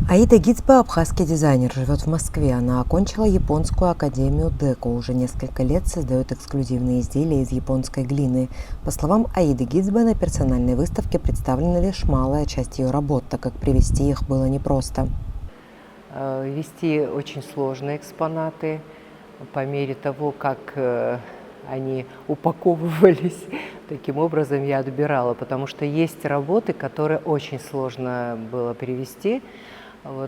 Аида Гицба – абхазский дизайнер, живет в Москве. Она окончила японскую академию Деко, уже несколько лет создает эксклюзивные изделия из японской глины. По словам Аиды Гицбы, на персональной выставке представлена лишь малая часть ее работ, так как привезти их было непросто. Вести очень сложные экспонаты по мере того, как они упаковывались. Таким образом я отбирала, потому что есть работы, которые очень сложно было привезти.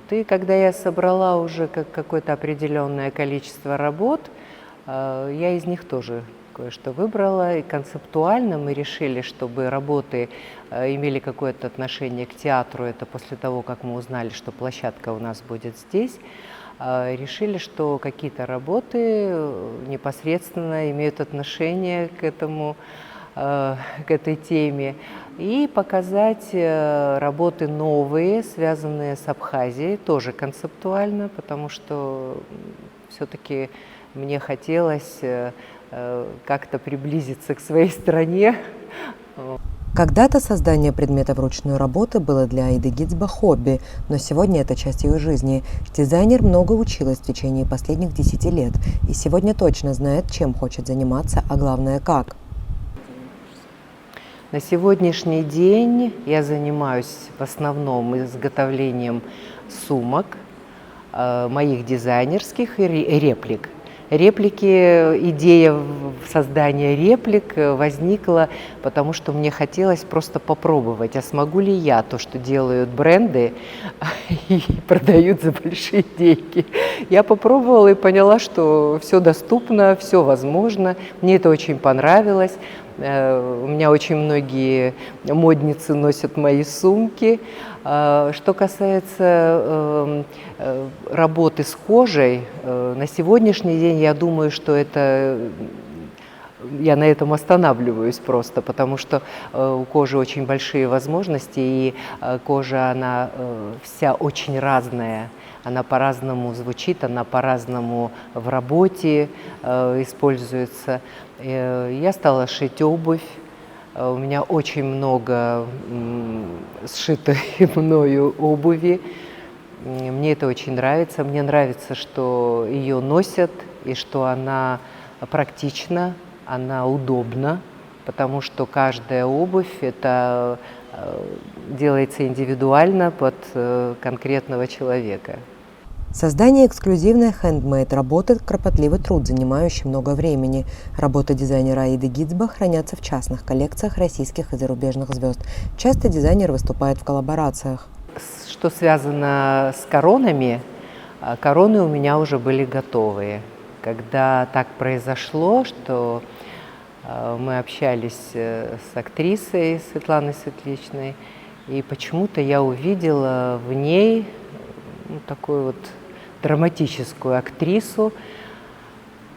И когда я собрала уже какое-то определенное количество работ, я из них тоже кое-что выбрала. И концептуально мы решили, чтобы работы имели какое-то отношение к театру. Это после того, как мы узнали, что площадка у нас будет здесь. Решили, что какие-то работы непосредственно имеют отношение к этой теме, и показать работы новые, связанные с Абхазией, тоже концептуально, потому что все-таки мне хотелось как-то приблизиться к своей стране. Когда-то создание предметов ручной работы было для Аиды Гицба хобби, но сегодня это часть ее жизни. Дизайнер много училась в течение последних 10 лет и сегодня точно знает, чем хочет заниматься, а главное, как. На сегодняшний день я занимаюсь в основном изготовлением сумок, моих дизайнерских и реплик. Идея создания реплик возникла, потому что мне хотелось просто попробовать, а смогу ли я то, что делают бренды и продают за большие деньги. Я попробовала и поняла, что все доступно, все возможно. Мне это очень понравилось. У меня очень многие модницы носят мои сумки. Что касается работы с кожей, на сегодняшний день я думаю, что я на этом останавливаюсь просто, потому что у кожи очень большие возможности, и кожа, она вся очень разная. Она по-разному звучит, она по-разному в работе используется. Я стала шить обувь. У меня очень много сшитой мною обуви. Мне это очень нравится. Мне нравится, что ее носят и что она практична, она удобна, потому что каждая обувь это делается индивидуально под конкретного человека. Создание эксклюзивной хендмейд работы – кропотливый труд, занимающий много времени. Работы дизайнера Аиды Гицба хранятся в частных коллекциях российских и зарубежных звезд. Часто дизайнер выступает в коллаборациях. Что связано с коронами, короны у меня уже были готовые. Когда так произошло, что мы общались с актрисой Светланой Светличной, и почему-то я увидела в ней такую вот драматическую актрису,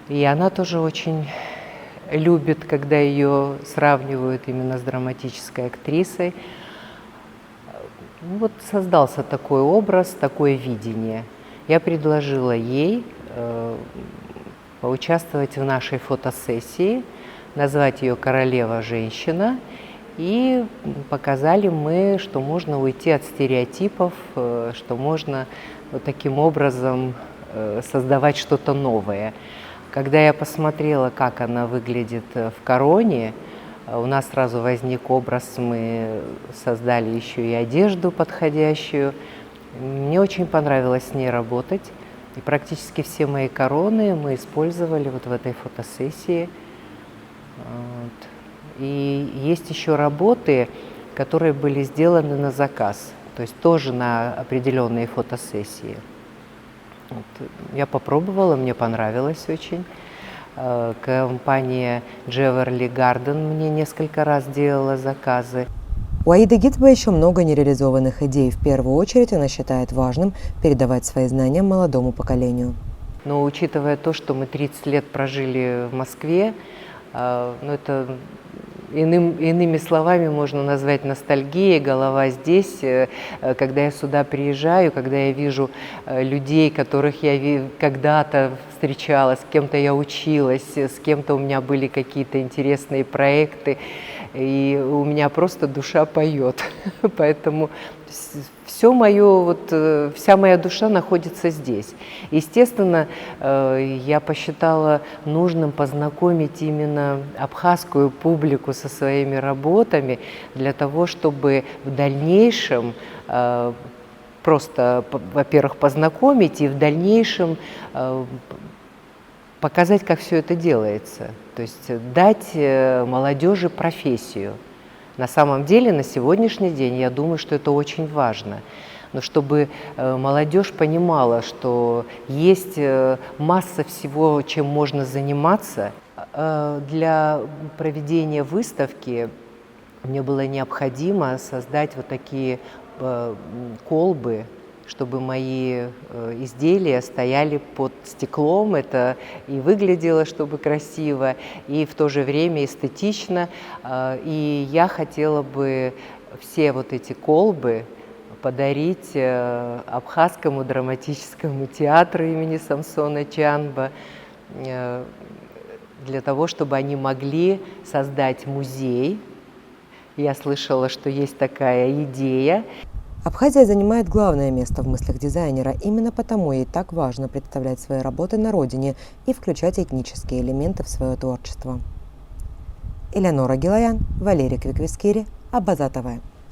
и она тоже очень любит, когда ее сравнивают именно с драматической актрисой. Создался такой образ, такое видение. Я предложила ей поучаствовать в нашей фотосессии, назвать ее «Королева-женщина», и показали мы, что можно уйти от стереотипов, что можно таким образом создавать что-то новое. Когда я посмотрела, как она выглядит в короне, у нас сразу возник образ, мы создали еще и одежду подходящую. Мне очень понравилось с ней работать, и практически все мои короны мы использовали в этой фотосессии. И есть еще работы, которые были сделаны на заказ, то есть тоже на определенные фотосессии. Я попробовала, мне понравилось очень. Компания Джеверли Гарден мне несколько раз делала заказы. У Аиды Гицба еще много нереализованных идей. В первую очередь она считает важным передавать свои знания молодому поколению. Но учитывая то, что мы 30 лет прожили в Москве, это иными словами можно назвать ностальгией, голова здесь. Когда я сюда приезжаю, когда я вижу людей, которых я когда-то встречала, с кем-то я училась, с кем-то у меня были какие-то интересные проекты, и у меня просто душа поет. Поэтому все вся моя душа находится здесь. Естественно, я посчитала нужным познакомить именно абхазскую публику со своими работами для того, чтобы в дальнейшем просто, во-первых, познакомить и в дальнейшем показать, как все это делается. То есть дать молодежи профессию. На самом деле, на сегодняшний день, я думаю, что это очень важно. Но чтобы молодежь понимала, что есть масса всего, чем можно заниматься. Для проведения выставки мне было необходимо создать вот такие колбы, чтобы мои изделия стояли под стеклом. Это и выглядело, чтобы красиво, и в то же время эстетично. И я хотела бы все вот эти колбы подарить Абхазскому драматическому театру имени Самсона Чанба, для того, чтобы они могли создать музей. Я слышала, что есть такая идея. Абхазия занимает главное место в мыслях дизайнера. Именно потому ей так важно представлять свои работы на родине и включать этнические элементы в свое творчество. Элеонора Гилаян, Валерий Квиквискири, Абаза ТВ.